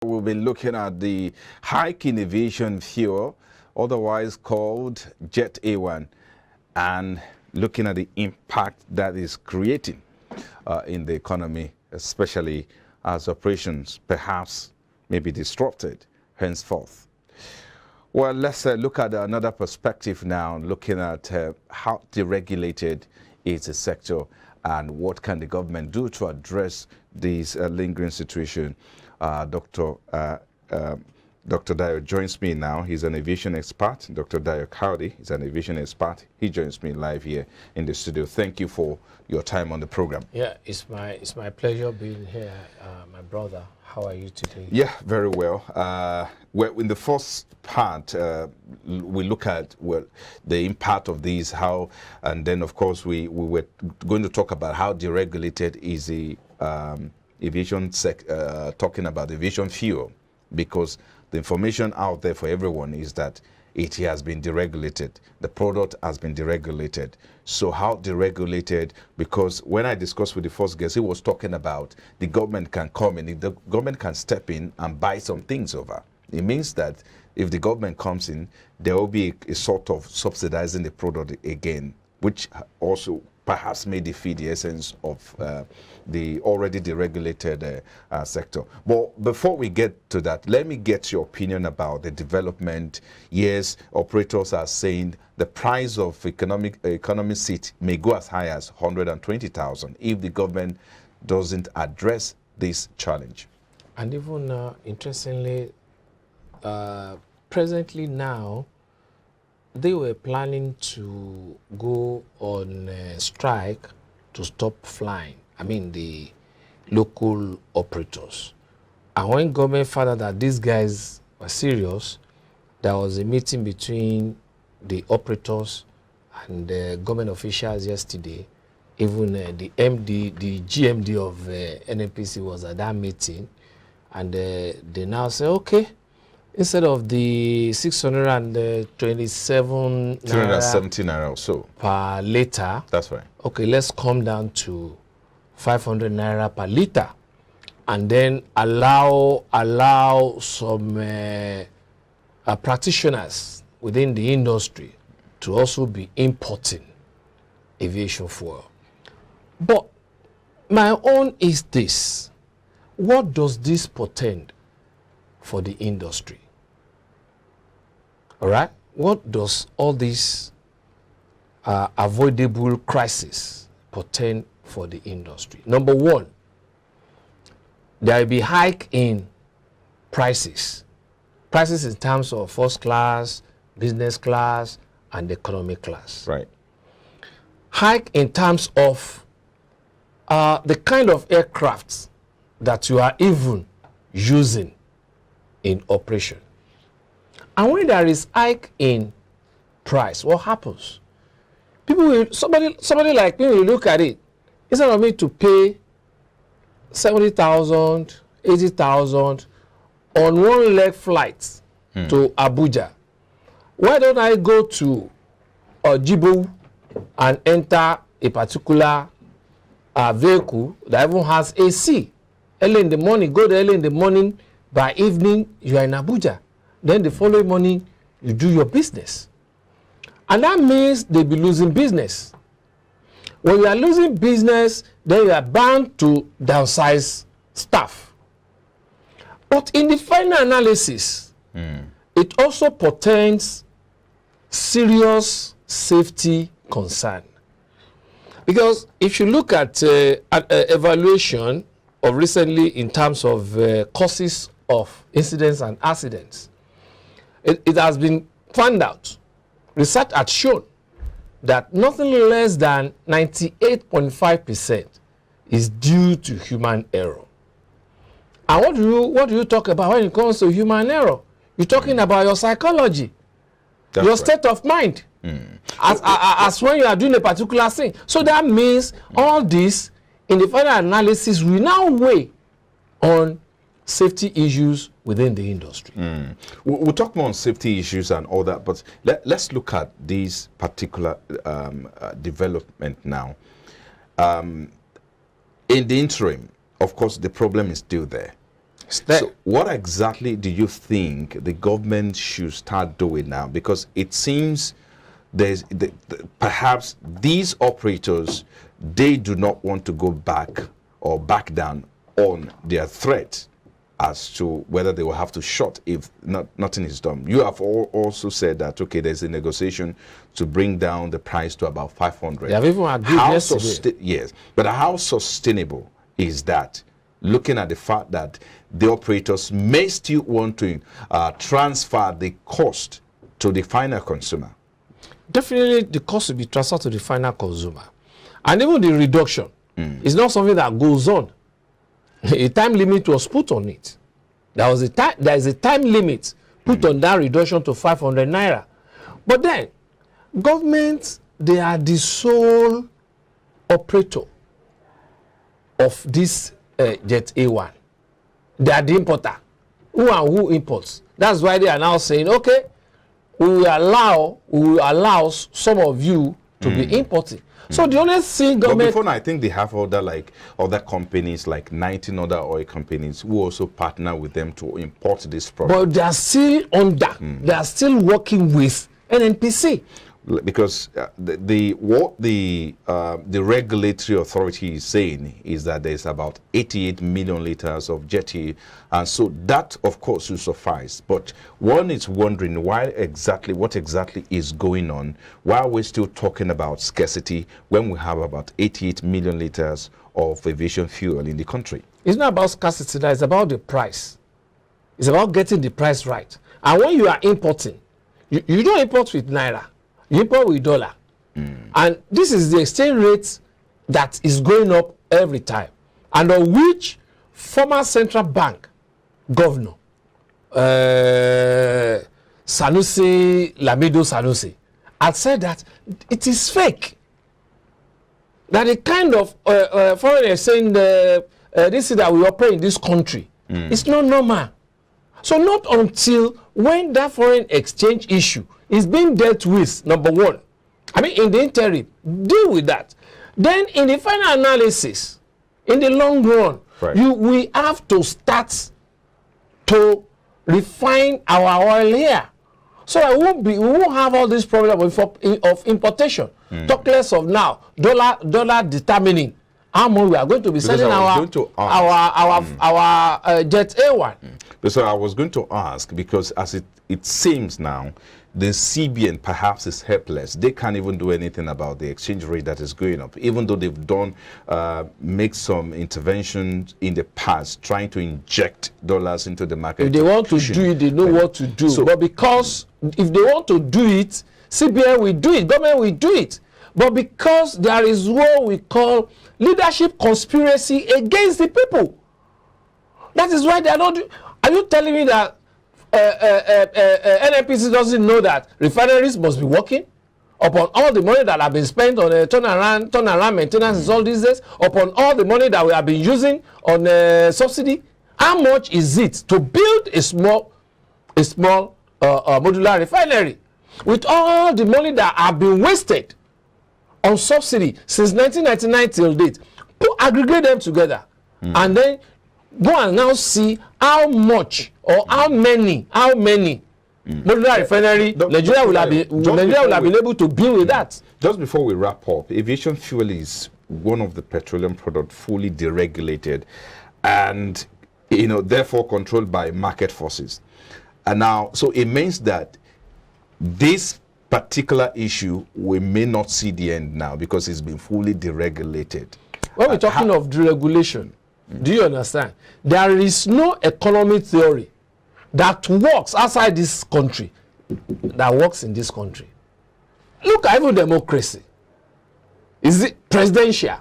We'll be looking at the hike in aviation fuel, otherwise called Jet A1, and looking at the impact that is creating in the economy, especially as operations perhaps may be disrupted henceforth. Well, let's look at another perspective now, looking at how deregulated is the sector and what can the government do to address this lingering situation. Dr. Dayo joins me now. He's an aviation expert. Dr. Dayo Kayode is an aviation expert. He joins me live here in the studio. Thank you for your time on the program. Yeah, it's my pleasure being here, my brother. How are you today? Yeah, very well. Well, in the first part, we look at the impact of these, how, and then of course we were going to talk about how deregulated is the aviation talking about aviation fuel, because the information out there for everyone is that it has been deregulated. The product has been deregulated. So how deregulated? Because when I discussed with the first guest, he was talking about the government can come in, the government can step in and buy some things over. It means that if the government comes in, there will be a sort of subsidizing the product again, which also perhaps may defeat the essence of the already deregulated sector. But before we get to that, let me get your opinion about the development. Yes, operators are saying the price of economy seat may go as high as 120,000 if the government doesn't address this challenge. And even interestingly, presently now, they were planning to go on strike to stop flying. I mean, the local operators. And when government found out that these guys were serious, there was a meeting between the operators and the government officials yesterday. Even the MD, the GMD of NNPC was at that meeting. And they now say, okay, instead of the 627 370 naira or so per liter, that's right. Okay, let's come down to 500 naira per liter, and then allow some practitioners within the industry to also be importing aviation fuel. But my own is this: what does this portend for the industry? All right, what does all this avoidable crisis portend for the industry? Number one, there will be hike in prices in terms of first class, business class, and economy class. Right. Hike in terms of the kind of aircraft that you are even using in operation. And when there is hike in price, what happens? People will, somebody like me will look at it. Instead of me to pay 70,000, 80,000 on one leg flight to Abuja, why don't I go to Djibouti and enter a particular vehicle that even has AC? Early in the morning, go there early in the morning, by evening, you are in Abuja. Then the following morning, you do your business. And that means they'll be losing business. When you are losing business, then you are bound to downsize staff. But in the final analysis, it also portends serious safety concern. Because if you look at evaluation of recently in terms of causes of incidents and accidents, it has been found out, research has shown that nothing less than 98.5% is due to human error. And what do you talk about when it comes to human error? You're talking about your psychology, your state of mind, as when you are doing a particular thing. So that means all this, in the final analysis, we now weigh on safety issues within the industry. We'll talk more on safety issues and all that, but let's look at these particular development now. In the interim, of course, the problem is still there. So what exactly do you think the government should start doing now? Because it seems there's perhaps these operators, they do not want to go back or back down on their threat as to whether they will have to shut if nothing is done. You have also said that, okay, there's a negotiation to bring down the price to about 500. They have even agreed yesterday. Yes, but how sustainable is that, looking at the fact that the operators may still want to transfer the cost to the final consumer? Definitely the cost will be transferred to the final consumer. And even the reduction is not something that goes on. A time limit was put on it. There is a time limit put on that reduction to 500 naira. But then, governments, they are the sole operator of this Jet A1. They are the importer. Who imports? That's why they are now saying, okay, we will allow some of you to be importing. So the only thing government... But before now, I think they have other companies, like 19 other oil companies, who also partner with them to import this product. But they are still under. They are still working with NNPC. Because what the regulatory authority is saying is that there's about 88 million liters of jetty, and so that of course will suffice. But one is wondering what exactly is going on. Why are we still talking about scarcity when we have about 88 million liters of aviation fuel in the country? It's not about scarcity, it's about the price. It's about getting the price right. And when you are importing, you don't import with naira. You import with dollar. And this is the exchange rate that is going up every time. And on which former central bank governor, Lamido Sanusi, had said that it is fake. That the kind of foreign exchange, this is that we operate in this country, it's not normal. So not until when that foreign exchange issue is being dealt with, number one, I mean in the interim, deal with that. Then in the final analysis, in the long run, we have to start to refine our oil here. So we won't have all this problem of importation. Talk less of now, dollar determining how much we are going to be selling our Jet A1. So I was going to ask, because as it seems now, the CBN perhaps is helpless. They can't even do anything about the exchange rate that is going up, even though they've done make some interventions in the past trying to inject dollars into the market. If they want to do it, they know what to do. So, but because if they want to do it, CBN will do it, government will do it. But because there is what we call leadership conspiracy against the people, that is why they are not. Are you telling me that NNPC doesn't know that refineries must be working upon all the money that have been spent on turnaround maintenance all these days, upon all the money that we have been using on subsidy? How much is it to build a small modular refinery with all the money that have been wasted on subsidy since 1999 till date? Aggregate them together and then go and now see how much or how many modular refinery Nigeria will have been able to build with that. Just before we wrap up, aviation fuel is one of the petroleum products fully deregulated and therefore controlled by market forces. And now, so it means that this particular issue, we may not see the end now because it's been fully deregulated. When we're talking of deregulation, do you understand? There is no economic theory that works outside this country that works in this country. Look at even democracy. Is it presidential?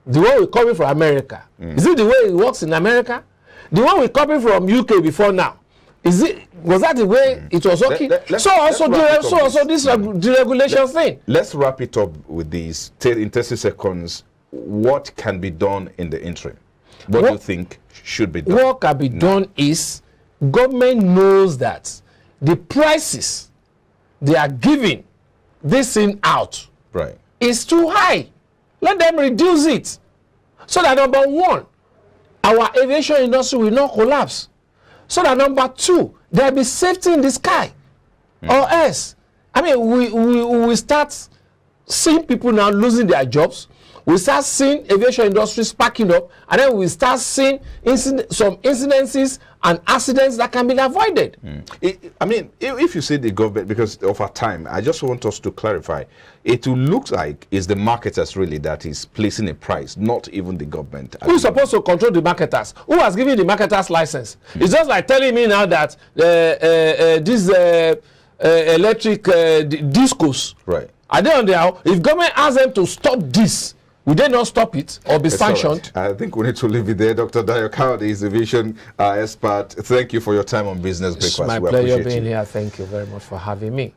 The one we copy from America. Is it the way it works in America? The one we copy from UK before now. Was that the way it was working? So also this deregulation thing. Let's wrap it up with these in 30 seconds. What can be done in the interim? What do you think should be done? What can be done is government knows that the prices they are giving this thing out is too high. Let them reduce it. So that number one, our aviation industry will not collapse. So that number two, there will be safety in the sky. Or else, I mean, we start seeing people now losing their jobs. We start seeing aviation industry sparking up, and then we start seeing some incidences and accidents that can be avoided. I mean, if you say the government, because of our time, I just want us to clarify. It will look like it's the marketers really that is placing a price, not even the government. Who's supposed to control the marketers? Who has given the marketers license? It's just like telling me now that these electric discos, right? Are they on their own? If government asks them to stop this, will they not stop it or be sanctioned? Right. I think we need to leave it there. Dr. Dayo Kayode is aviation expert. Thank you for your time on Business Breakfast. It's my pleasure being here. Thank you very much for having me.